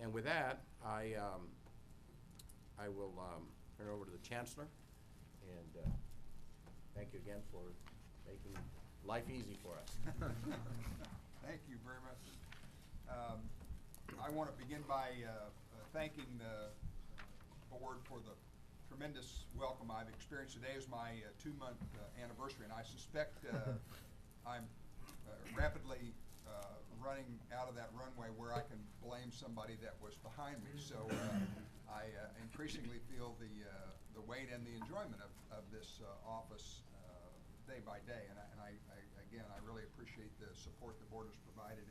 And with that, I will turn it over to the Chancellor, and thank you again for making life easy for us. Thank you very much. I want to begin by thanking the board for the tremendous welcome I've experienced. Today is my 2-month anniversary, and I suspect I'm rapidly running out of that runway where I can blame somebody that was behind me. So I increasingly feel the weight and the enjoyment of this office day by day. And again, I really appreciate the support the board has provided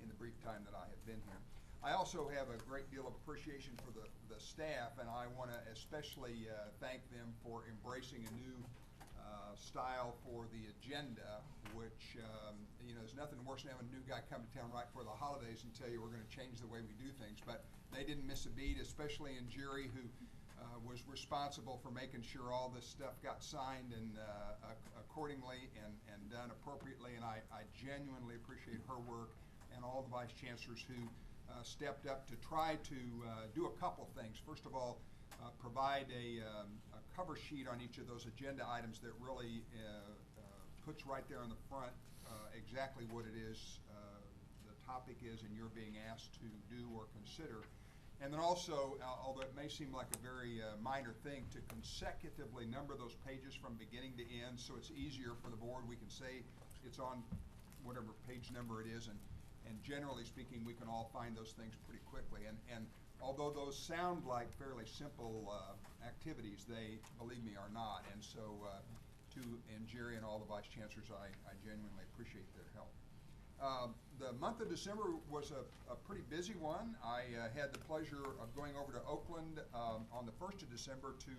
in the brief time that I have been here. I also have a great deal of appreciation for the staff, and I want to especially thank them for embracing a new style for the agenda, which there's nothing worse than having a new guy come to town right before the holidays and tell you we're going to change the way we do things. But they didn't miss a beat, especially in Jerry, who was responsible for making sure all this stuff got signed and accordingly and done appropriately. And I genuinely appreciate her work, and all the vice chancellors who stepped up to try to do a couple things. First of all, provide a cover sheet on each of those agenda items that really puts right there on the front exactly what it is the topic is and you're being asked to do or consider. And then also, although it may seem like a very minor thing, to consecutively number those pages from beginning to end so it's easier for the board. We can say it's on whatever page number it is, and generally speaking, we can all find those things pretty quickly. And although those sound like fairly simple activities, they, believe me, are not. And so and Jerry and all the vice chancellors, I genuinely appreciate their help. The month of December was a pretty busy one. I had the pleasure of going over to Oakland on the 1st of December to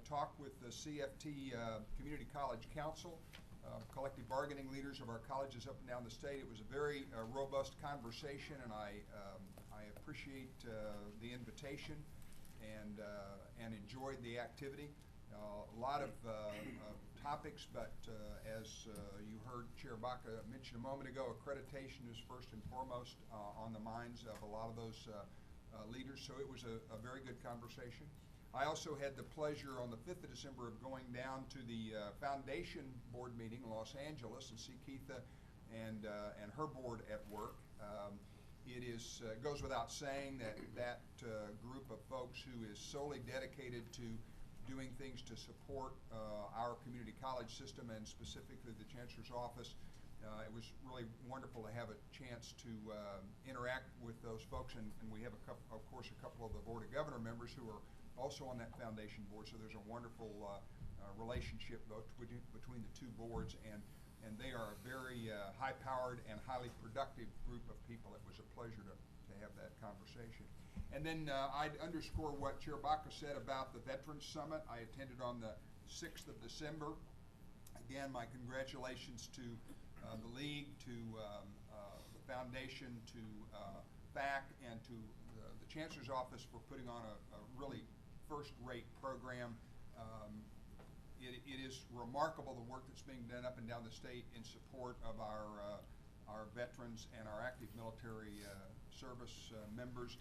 talk with the CFT Community College Council, collective bargaining leaders of our colleges up and down the state. It was a very robust conversation, and I appreciate the invitation and enjoyed the activity. A lot of topics, but as you heard Chair Baca mention a moment ago, accreditation is first and foremost on the minds of a lot of those leaders, so it was a very good conversation. I also had the pleasure on the 5th of December of going down to the foundation board meeting in Los Angeles and see Keitha and her board at work. It goes without saying that group of folks who is solely dedicated to doing things to support our community college system and specifically the Chancellor's office. It was really wonderful to have a chance to interact with those folks, and we have of course a couple of the Board of Governor members who are also on that foundation board, so there's a wonderful relationship between the two boards, and they are a very high-powered and highly productive group of people. It was a pleasure to have that conversation. And then I'd underscore what Chair Baca said about the Veterans Summit. I attended on the 6th of December. Again, my congratulations to the League, to the Foundation, to FAC, and to the Chancellor's Office for putting on a really first-rate program. It is remarkable the work that's being done up and down the state in support of our veterans and our active military service members.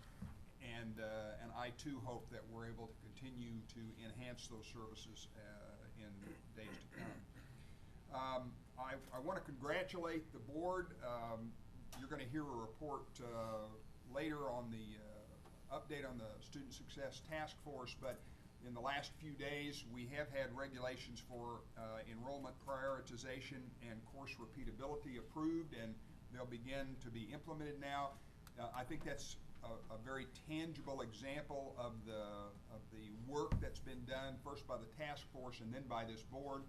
And I too hope that we're able to continue to enhance those services in days to come. I want to congratulate the board. You're going to hear a report later on the update on the Student Success Task Force, but in the last few days we have had regulations for enrollment prioritization and course repeatability approved, and they'll begin to be implemented now. I think that's a very tangible example of the work that's been done first by the task force and then by this board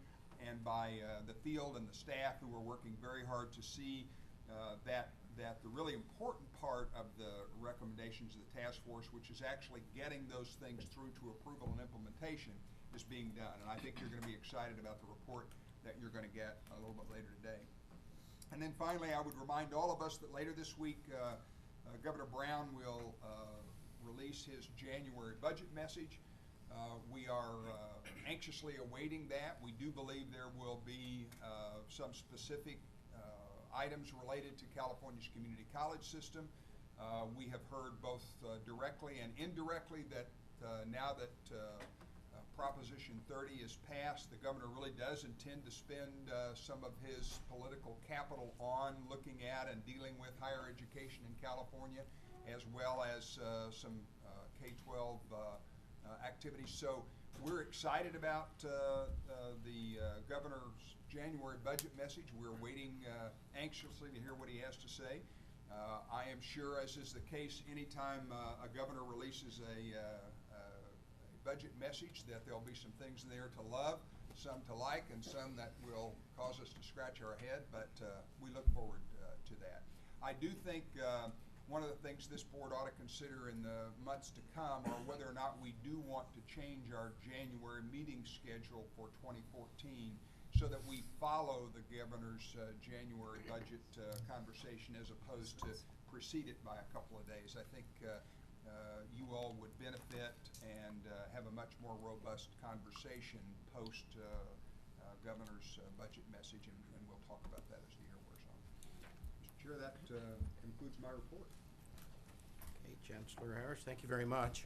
and by the field and the staff who are working very hard to see that the really important part of the recommendations of the task force, which is actually getting those things through to approval and implementation, is being done. And I think you're going to be excited about the report that you're going to get a little bit later today. And then finally, I would remind all of us that later this week, Governor Brown will release his January budget message. We are anxiously awaiting that. We do believe there will be some specific items related to California's community college system. We have heard both directly and indirectly that now that Proposition 30 is passed, the governor really does intend to spend some of his political capital on looking at and dealing with higher education in California, as well as some K-12 activities. So we're excited about the governor's January budget message. We're waiting anxiously to hear what he has to say. I am sure, as is the case anytime a governor releases a budget message, that there'll be some things in there to love, some to like, and some that will cause us to scratch our head, but we look forward to that. I do think one of the things this board ought to consider in the months to come are whether or not we do want to change our January meeting schedule for 2014 so that we follow the governor's January budget conversation as opposed to precede it by a couple of days. I think you all would benefit and have a much more robust conversation post governor's budget message, and we'll talk about that as the year wears on. Mr. Chair, that concludes my report. Okay, Chancellor Harris, thank you very much.